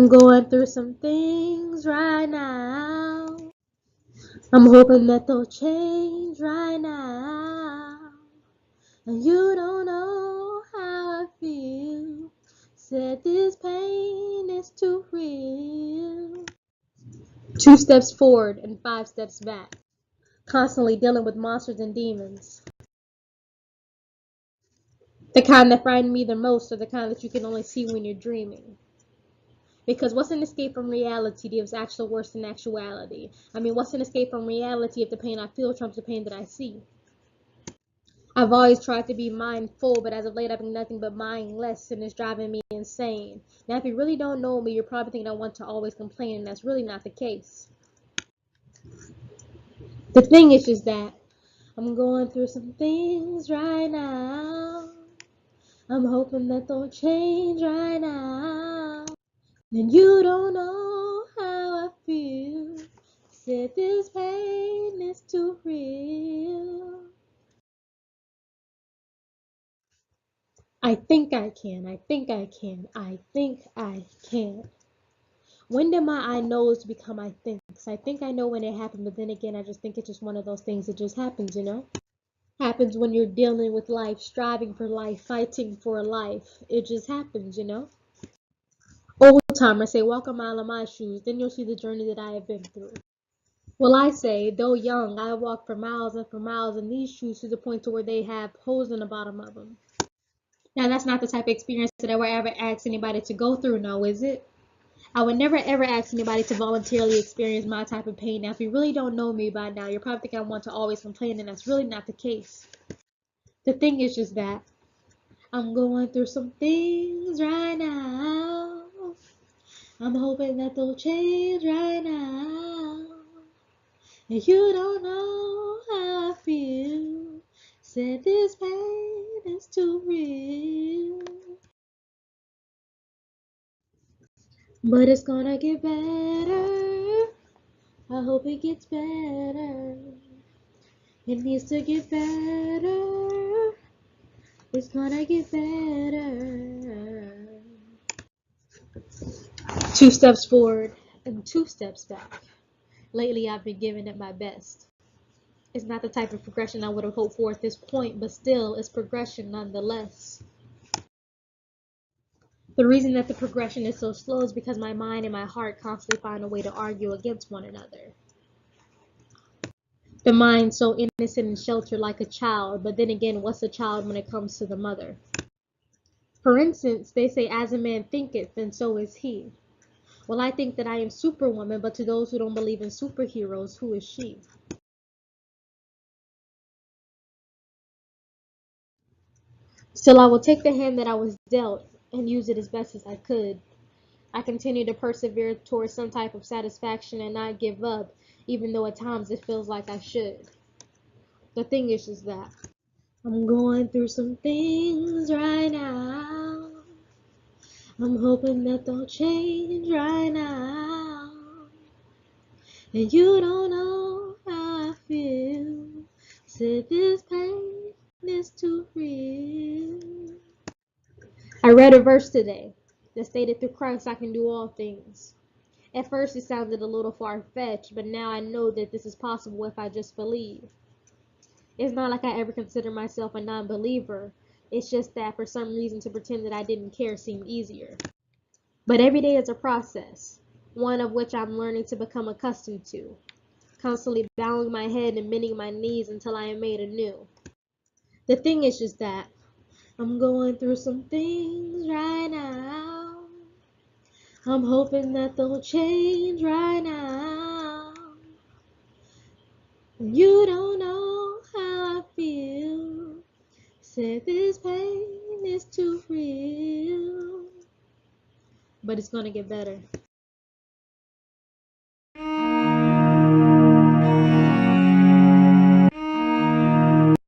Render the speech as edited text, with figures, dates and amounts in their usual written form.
I'm going through some things right now. I'm hoping that they'll change right now. And you don't know how I feel. Said this pain is too real. 2 steps forward and 5 steps back. Constantly dealing with monsters and demons. The kind that frighten me the most are the kind that you can only see when you're dreaming. Because what's an escape from reality if it's actually worse than actuality? I mean, what's an escape from reality if the pain I feel trumps the pain that I see? I've always tried to be mindful, but as of late I've been nothing but mindless, and it's driving me insane. Now, if you really don't know me, you're probably thinking I want to always complain, and that's really not the case. The thing is just that I'm going through some things right now. I'm hoping that they'll change right now. And you don't know how I feel. Said this pain is too real. I think I can. I think I can. I think I can. When did my I knows become I thinks? I think I know when it happened, but then again, I just think it's just one of those things that just happens, you know? Happens when you're dealing with life, striving for life, fighting for life. It just happens, you know? Old timers say, walk a mile in my shoes, then you'll see the journey that I have been through. Well, I say, though young, I walked for miles in these shoes to the point to where they have holes in the bottom of them. Now, that's not the type of experience that I would ever ask anybody to go through, no, is it? I would never ever ask anybody to voluntarily experience my type of pain. Now, if you really don't know me by now, you're probably thinking I want to always complain, and that's really not the case. The thing is just that I'm going through some things right now. I'm hoping that they'll change right now. And you don't know how I feel. Said this pain is too real. But it's gonna get better. I hope it gets better. It needs to get better. It's gonna get better. 2 steps forward and 2 steps back. Lately, I've been giving it my best. It's not the type of progression I would have hoped for at this point, but still, it's progression nonetheless. The reason that the progression is so slow is because my mind and my heart constantly find a way to argue against one another. The mind so innocent and sheltered like a child, but then again, what's a child when it comes to the mother? For instance, they say, as a man thinketh, then so is he. Well, I think that I am Superwoman, but to those who don't believe in superheroes, who is she? Still, I will take the hand that I was dealt and use it as best as I could. I continue to persevere towards some type of satisfaction and not give up, even though at times it feels like I should. The thing is just that I'm going through some things right now. I'm hoping that they'll change right now. And you don't know how I feel. Said this pain is too real. I read a verse today that stated through Christ I can do all things. At first it sounded a little far-fetched, but now I know that this is possible if I just believe. It's not like I ever considered myself a non-believer. It's just that for some reason to pretend that I didn't care seemed easier. But every day is a process, one of which I'm learning to become accustomed to, constantly bowing my head and bending my knees until I am made anew. The thing is just that I'm going through some things right now. I'm hoping that they'll change right now. You don't know how I feel. Said this pain is too real. But it's gonna get better.